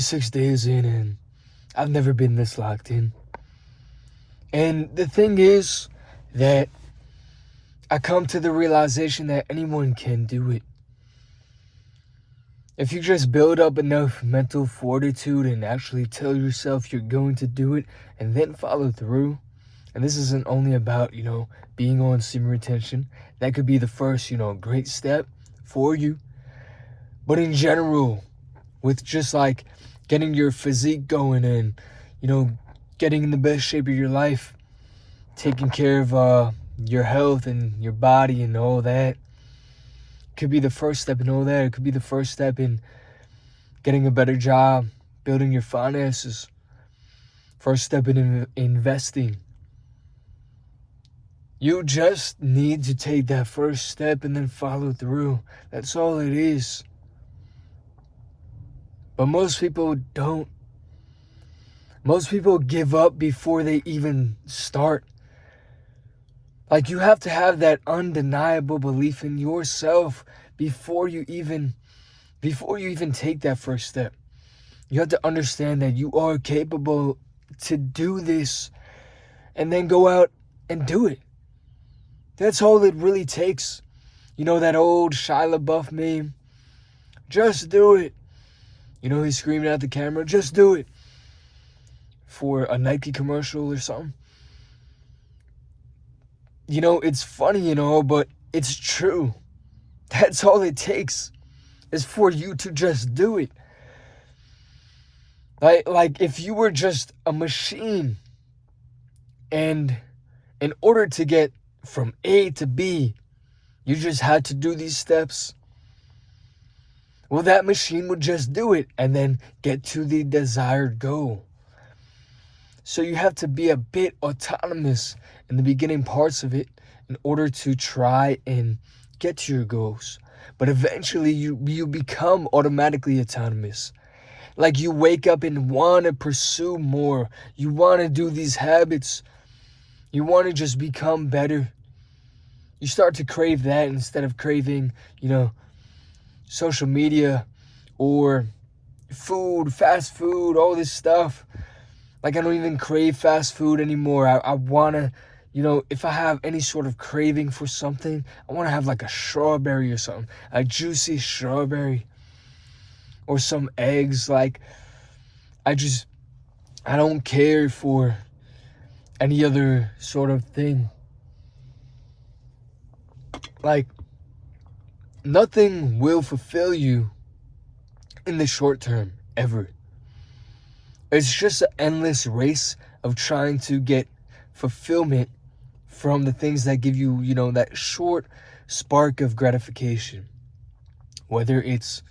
6 days in and I've never been this locked in. And the thing is that I come to the realization that anyone can do it. If you just build up enough mental fortitude and actually tell yourself you're going to do it and then follow through, and this isn't only about, being on semen retention. That could be the first, great step for you. But in general, with just like getting your physique going and, getting in the best shape of your life, taking care of your health and your body and all that, could be the first step in all that. It could be the first step in getting a better job, building your finances, first step in investing. You just need to take that first step and then follow through. That's all it is. But most people don't. Most people give up before they even start. Like, you have to have that undeniable belief in yourself before you even take that first step. You have to understand that you are capable to do this and then go out and do it. That's all it really takes. You know that old Shia LaBeouf meme? Just do it. He's screaming at the camera, just do it. For a Nike commercial or something. It's funny, but it's true. That's all it takes is for you to just do it. Like if you were just a machine and in order to get from A to B, you just had to do these steps. Well, that machine would just do it and then get to the desired goal. So you have to be a bit autonomous in the beginning parts of it in order to try and get to your goals. But eventually you become automatically autonomous. Like, you wake up and want to pursue more. You want to do these habits. You want to just become better. You start to crave that instead of craving, social media or food, fast food, all this stuff. Like, I don't even crave fast food anymore. I want to, if I have any sort of craving for something, I want to have like a strawberry or something, a juicy strawberry or some eggs. Like, I don't care for any other sort of thing. Like, nothing will fulfill you in the short term, ever. It's just an endless race of trying to get fulfillment from the things that give you, that short spark of gratification. Whether it's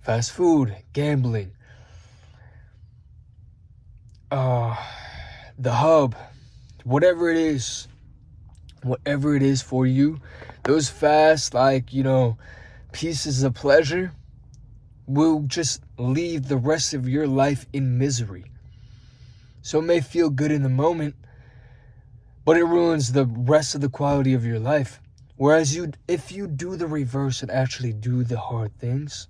fast food, gambling, the hub, whatever it is for you, those fast, pieces of pleasure will just leave the rest of your life in misery. So it may feel good in the moment, but it ruins the rest of the quality of your life. Whereas if you do the reverse and actually do the hard things,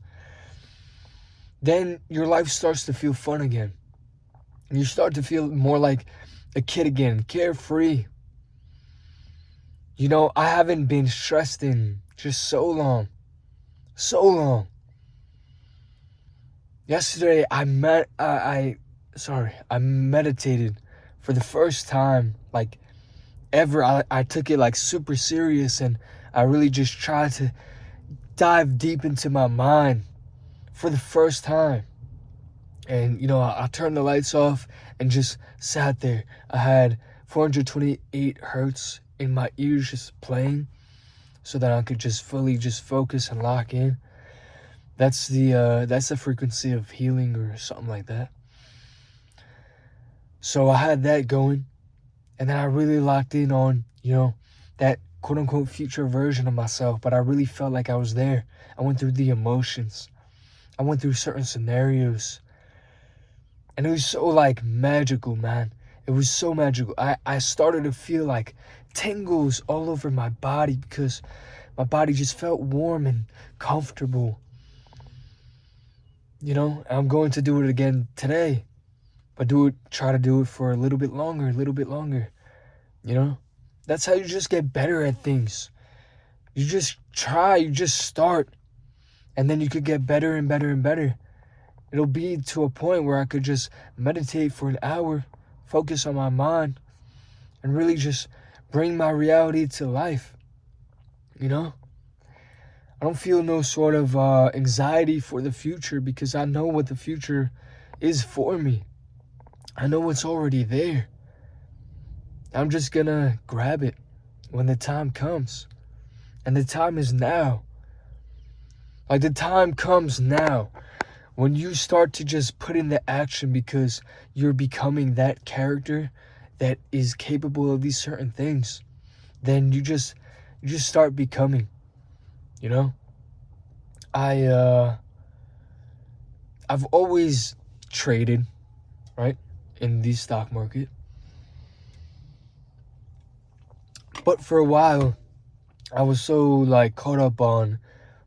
then your life starts to feel fun again. You start to feel more like a kid again, carefree. I haven't been stressed in just so long. Yesterday, I meditated for the first time, like, ever. I took it like super serious, and I really just tried to dive deep into my mind for the first time. And, I turned the lights off and just sat there. I had 428 hertz in my ears just playing so that I could just fully just focus and lock in. That's the frequency of healing or something like that. So I had that going, and then I really locked in on, that quote unquote future version of myself, but I really felt like I was there. I went through the emotions. I went through certain scenarios. And it was so like magical, man. It was so magical. I started to feel like tingles all over my body because my body just felt warm and comfortable. I'm going to do it again today, but try to do it for a little bit longer, a little bit longer. You know, that's how you just get better at things. You just try, you just start, and then you could get better and better and better. It'll be to a point where I could just meditate for an hour, focus on my mind, and really just bring my reality to life. You know, I don't feel no sort of anxiety for the future because I know what the future is for me. I know what's already there. I'm just gonna grab it when the time comes. And the time is now. Like, the time comes now. When you start to just put in the action because you're becoming that character that is capable of these certain things, then you just start becoming, you know? I've always traded, right, in the stock market. But for a while, I was so like caught up on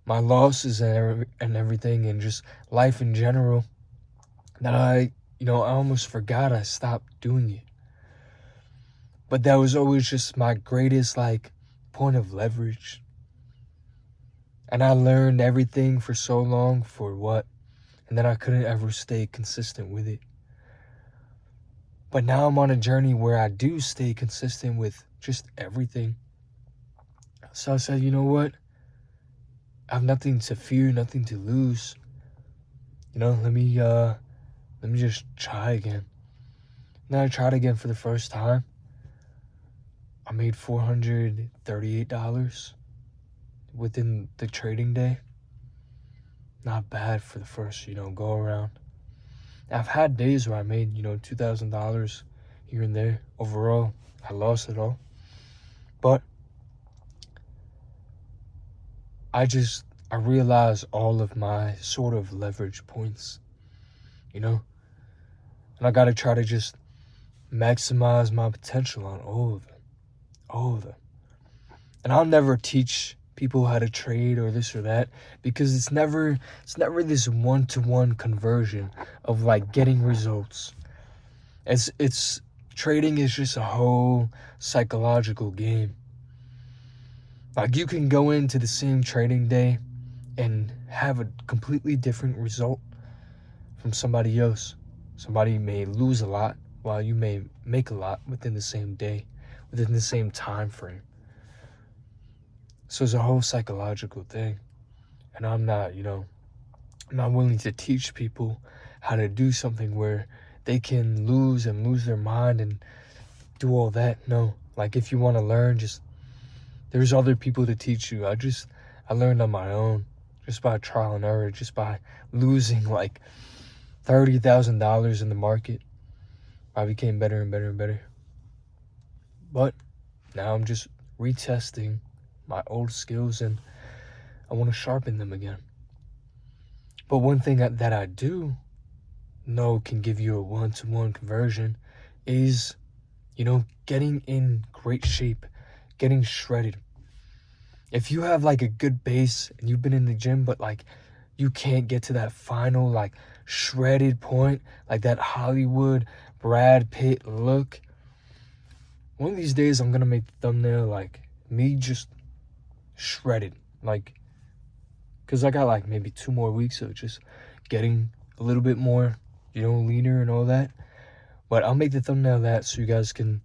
my losses and everything and just life in general that I almost forgot I stopped doing it. But that was always just my greatest like point of leverage. And I learned everything for so long for what? And then I couldn't ever stay consistent with it. But now I'm on a journey where I do stay consistent with just everything. So I said, you know what? I have nothing to fear, nothing to lose. Let me just try again. And then I tried again for the first time. I made $438 within the trading day. Not bad for the first, go around. I've had days where I made, $2,000 here and there. Overall, I lost it all. But I realized all of my sort of leverage points, And I got to try to just maximize my potential on all of them. All of them. And I'll never teach people how to trade or this or that because it's never this one-to-one conversion of like getting results. It's trading is just a whole psychological game. Like, you can go into the same trading day and have a completely different result from somebody else. Somebody may lose a lot while you may make a lot within the same day, within the same time frame. So it's a whole psychological thing. And I'm not willing to teach people how to do something where they can lose their mind and do all that. No. Like, if you want to learn, there's other people to teach you. I learned on my own, just by trial and error, just by losing like $30,000 in the market. I became better and better and better. But now I'm just retesting my old skills and I want to sharpen them again. But one thing that I do know can give you a one-to-one conversion is, getting in great shape, getting shredded. If you have like a good base and you've been in the gym, but like you can't get to that final like shredded point, like that Hollywood Brad Pitt look, one of these days I'm gonna make the thumbnail like me just shredded, like, because I got like maybe 2 more weeks of just getting a little bit more, leaner and all that. But I'll make the thumbnail that so you guys can,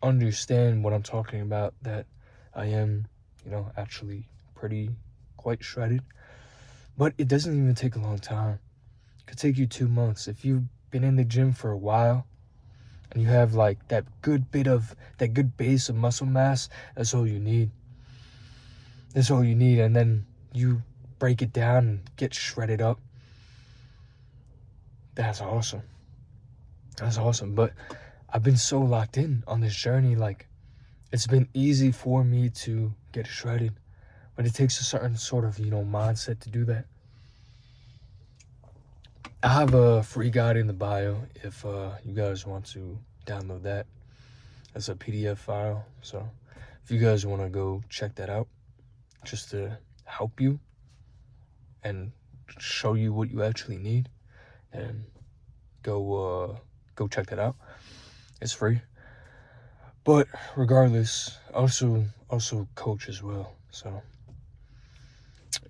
understand what I'm talking about, that I am, actually quite shredded. But it doesn't even take a long time. It could take you 2 months. If you've been in the gym for a while and you have like that good base of muscle mass, that's all you need. That's all you need. And then you break it down and get shredded up. That's awesome. That's awesome. But I've been so locked in on this journey, like, it's been easy for me to get shredded, but it takes a certain sort of, mindset to do that. I have a free guide in the bio if you guys want to download that as a PDF file. So if you guys want to go check that out, just to help you and show you what you actually need, and go check that out. It's free. But regardless, also coach as well. So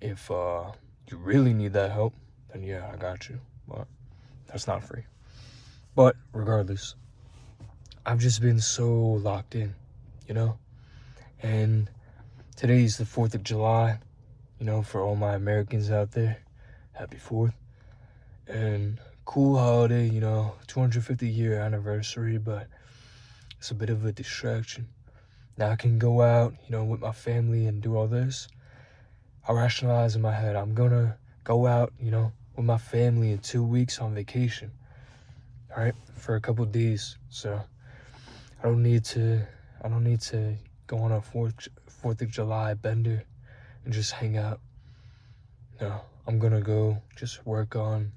if you really need that help, then yeah, I got you. But that's not free. But regardless, I've just been so locked in, you know? And today's the 4th of July, you know, for all my Americans out there. Happy 4th. And cool holiday, you know, 250-year anniversary, but it's a bit of a distraction. Now I can go out, you know, with my family and do all this. I rationalize in my head, I'm gonna go out, you know, with my family in 2 weeks on vacation, all right, for a couple days. So I don't need to go on a 4th of July bender and just hang out. No, I'm gonna go just work on,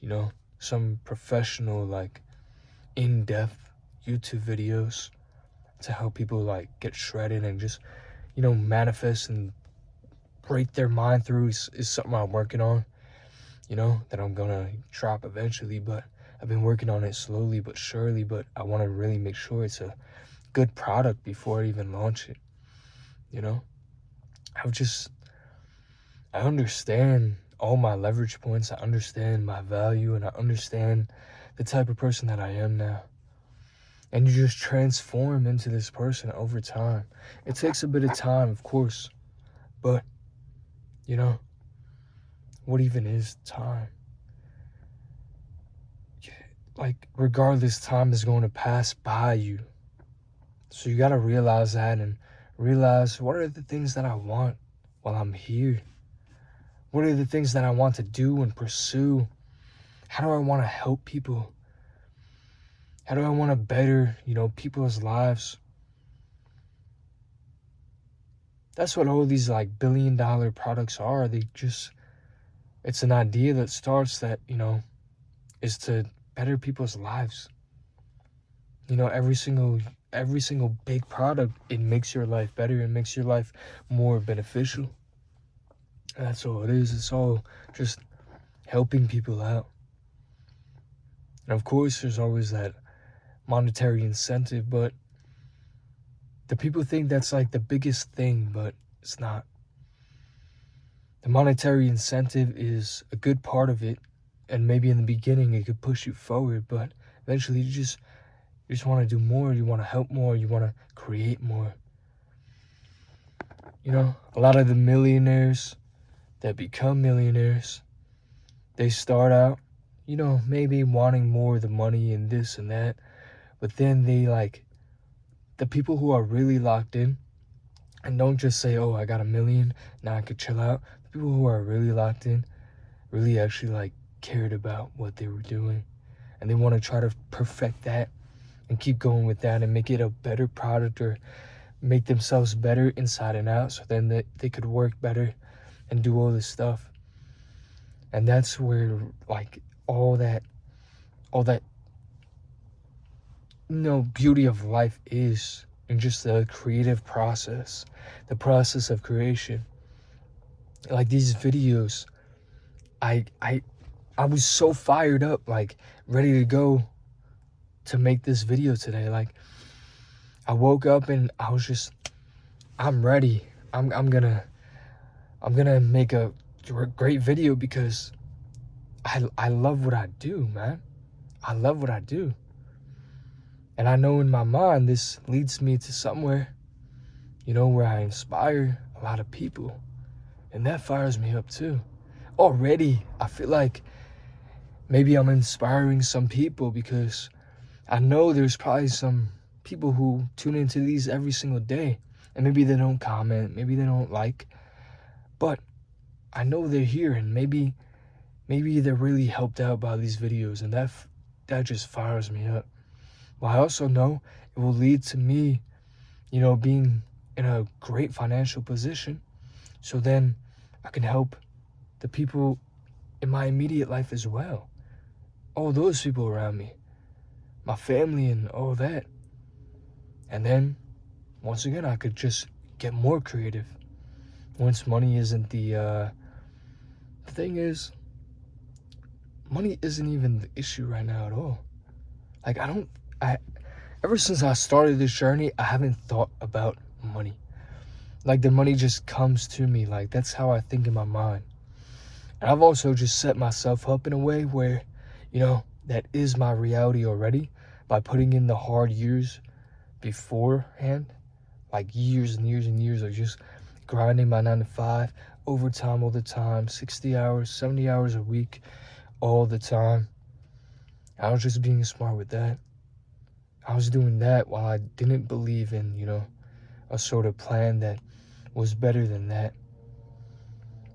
you know, some professional, like, in-depth YouTube videos to help people, like, get shredded and just, you know, manifest and break their mind through is something I'm working on, you know, that I'm gonna drop eventually. But I've been working on it slowly but surely, but I want to really make sure it's a good product before I even launch it, you know. I understand all my leverage points, I understand my value, and I understand the type of person that I am now. And you just transform into this person over time. It takes a bit of time, of course, but, you know, what even is time? Like, regardless, time is going to pass by you. So you got to realize that, and realize, what are the things that I want while I'm here? What are the things that I want to do and pursue? How do I want to help people? How do I want to better, you know, people's lives? That's what all these, like, billion-dollar products are. It's an idea that starts that, you know, is to better people's lives. You know, every single big product, it makes your life better. It makes your life more beneficial. And that's all it is. It's all just helping people out. And of course, there's always that monetary incentive, but the people think that's like the biggest thing, but it's not. The monetary incentive is a good part of it, and maybe in the beginning it could push you forward, but eventually you just want to do more, you want to help more, you want to create more. You know, a lot of the millionaires that become millionaires, they start out, you know, maybe wanting more of the money and this and that, but then they, like, the people who are really locked in and don't just say, oh, I got $1 million, now I could chill out. The people who are really locked in really actually, like, cared about what they were doing, and they want to try to perfect that and keep going with that and make it a better product, or make themselves better inside and out, so then they could work better and do all this stuff. And that's where, like, all that you know, beauty of life is, and just the creative process, the process of creation. Like, these videos, I was so fired up, like, ready to go to make this video today. Like, I woke up and I was just, I'm ready. I'm gonna make a great video, because I love what I do, man. I love what I do. And I know in my mind this leads me to somewhere, you know, where I inspire a lot of people. And that fires me up too. Already, I feel like maybe I'm inspiring some people, because I know there's probably some people who tune into these every single day, and maybe they don't comment, maybe they don't like, but I know they're here, and maybe they're really helped out by these videos, and that just fires me up. Well, I also know it will lead to me, you know, being in a great financial position, so then I can help the people in my immediate life as well. All those people around me, my family and all that. And then, once again, I could just get more creative. Once money isn't the The thing is, money isn't even the issue right now at all. Like, ever since I started this journey, I haven't thought about money. Like, the money just comes to me. Like, that's how I think in my mind. And I've also just set myself up in a way where, that is my reality already by putting in the hard years beforehand, like years and years and years of just grinding my 9 to 5, overtime all the time, 60 hours, 70 hours a week, all the time. I was just being smart with that. I was doing that while I didn't believe in, a sort of plan that was better than that.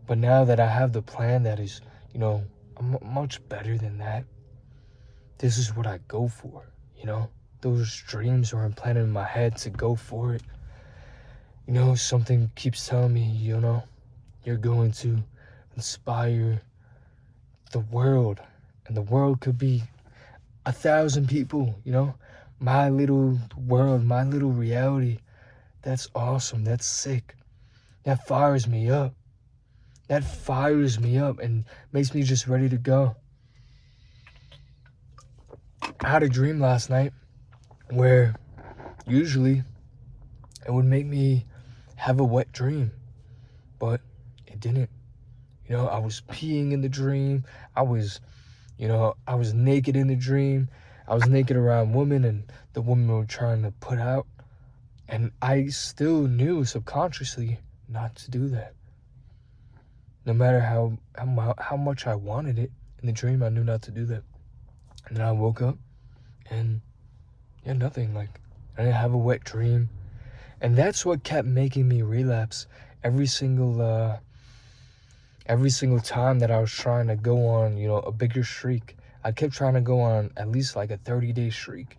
But now that I have the plan that is, much better than that, this is what I go for, Those dreams are implanted in my head to go for it. Something keeps telling me, you're going to inspire the world. And the world could be 1,000 people, My little world, my little reality. That's awesome. That's sick. That fires me up. That fires me up and makes me just ready to go. I had a dream last night where usually it would make me have a wet dream, but it didn't. I was peeing in the dream. I was naked in the dream. I was naked around women, and the women were trying to put out. And I still knew subconsciously not to do that. No matter how much I wanted it in the dream, I knew not to do that. And then I woke up, and nothing. Like, I didn't have a wet dream. And that's what kept making me relapse every single time that I was trying to go on, a bigger streak. I kept trying to go on at least like a 30-day streak.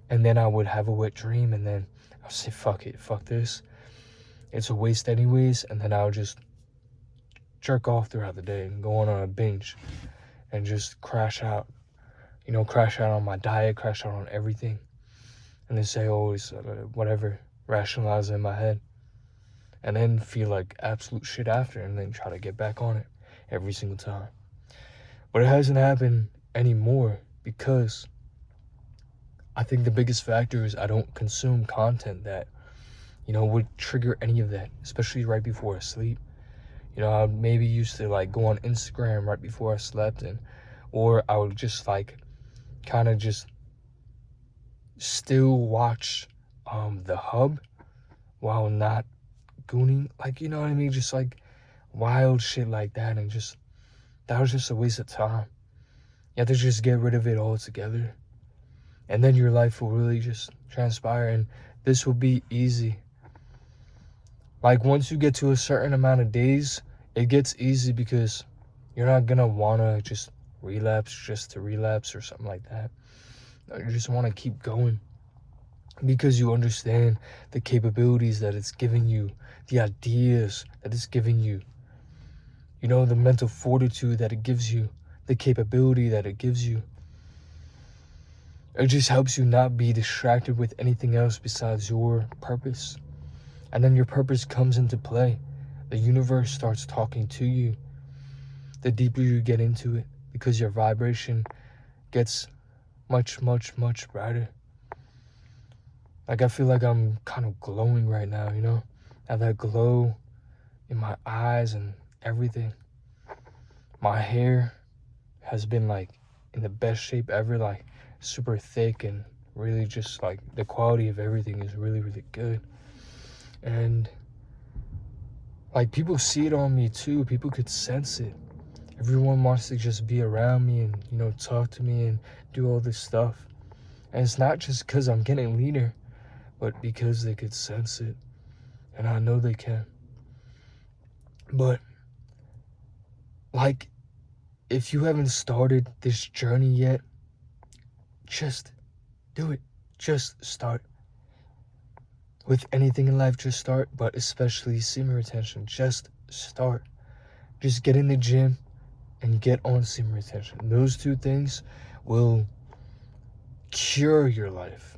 And then I would have a wet dream, and then I would say, fuck it, fuck this. It's a waste anyways. And then I would just jerk off throughout the day and go on a binge and just crash out. Crash out on my diet, crash out on everything. And then say, oh, it's whatever, rationalize it in my head. And then feel like absolute shit after, and then try to get back on it every single time. But it hasn't happened anymore because I think the biggest factor is I don't consume content that, would trigger any of that, especially right before I sleep. I maybe used to like go on Instagram right before I slept, or I would just like kind of just still watch the hub while not gooning, like, you know what I mean? Just like wild shit like that, and just that was just a waste of time. You have to just get rid of it altogether, and then your life will really just transpire, and this will be easy. Like, once you get to a certain amount of days, it gets easy because you're not gonna wanna just relapse just to relapse or something like that. You just want to keep going because you understand the capabilities that it's giving you, the ideas that it's giving you, the mental fortitude that it gives you, the capability that it gives you. It just helps you not be distracted with anything else besides your purpose. And then your purpose comes into play. The universe starts talking to you the deeper you get into it, because your vibration gets much, much, much brighter. Like, I feel like I'm kind of glowing right now, I have that glow in my eyes and everything. My hair has been like in the best shape ever, like super thick, and really just like the quality of everything is really, really good. And like, people see it on me too. People could sense it. Everyone wants to just be around me and, talk to me and do all this stuff. And it's not just because I'm getting leaner, but because they could sense it. And I know they can. But, like, if you haven't started this journey yet, just do it. Just start. With anything in life, just start. But especially semen retention, just start. Just get in the gym and get on semen retention. Those two things will cure your life.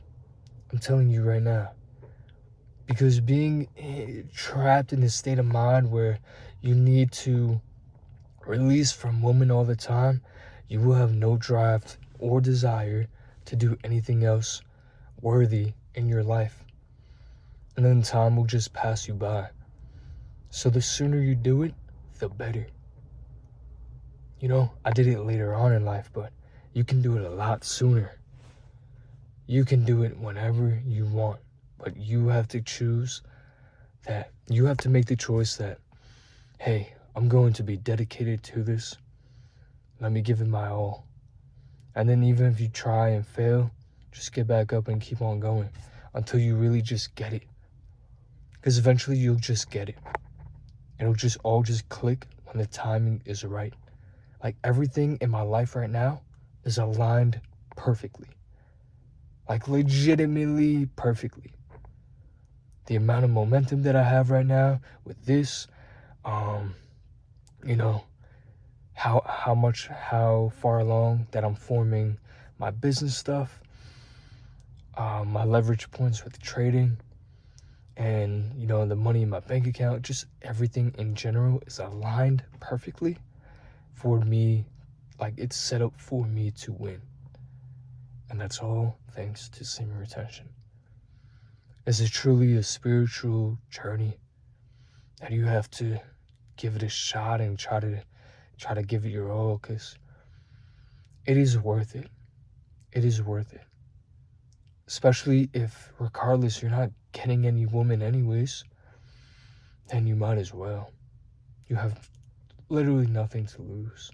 I'm telling you right now. Because being trapped in this state of mind where you need to released from women all the time, you will have no drive or desire to do anything else worthy in your life. And then time will just pass you by. So the sooner you do it, the better. You know, I did it later on in life, but you can do it a lot sooner. You can do it whenever you want, but you have to choose that. You have to make the choice that, hey, I'm going to be dedicated to this. Let me give it my all. And then even if you try and fail, just get back up and keep on going until you really just get it. Because eventually you'll just get it. It'll just all just click when the timing is right. Like everything in my life right now is aligned perfectly. Like legitimately perfectly. The amount of momentum that I have right now with this, you know, how far along that I'm forming my business stuff, my leverage points with trading, and you know, the money in my bank account, just everything in general is aligned perfectly for me. Like it's set up for me to win. And that's all thanks to semen retention. This is truly a spiritual journey that you have to give it a shot and try to give it your all, because it is worth it. It is worth it. Especially if, regardless, you're not getting any woman anyways, then you might as well. You have literally nothing to lose.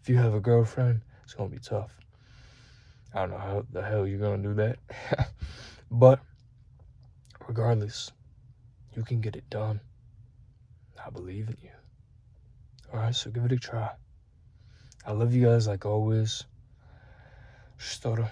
If you have a girlfriend, it's gonna be tough. I don't know how the hell you're gonna do that. But regardless, you can get it done. I believe in you. Alright, so give it a try. I love you guys like always. Что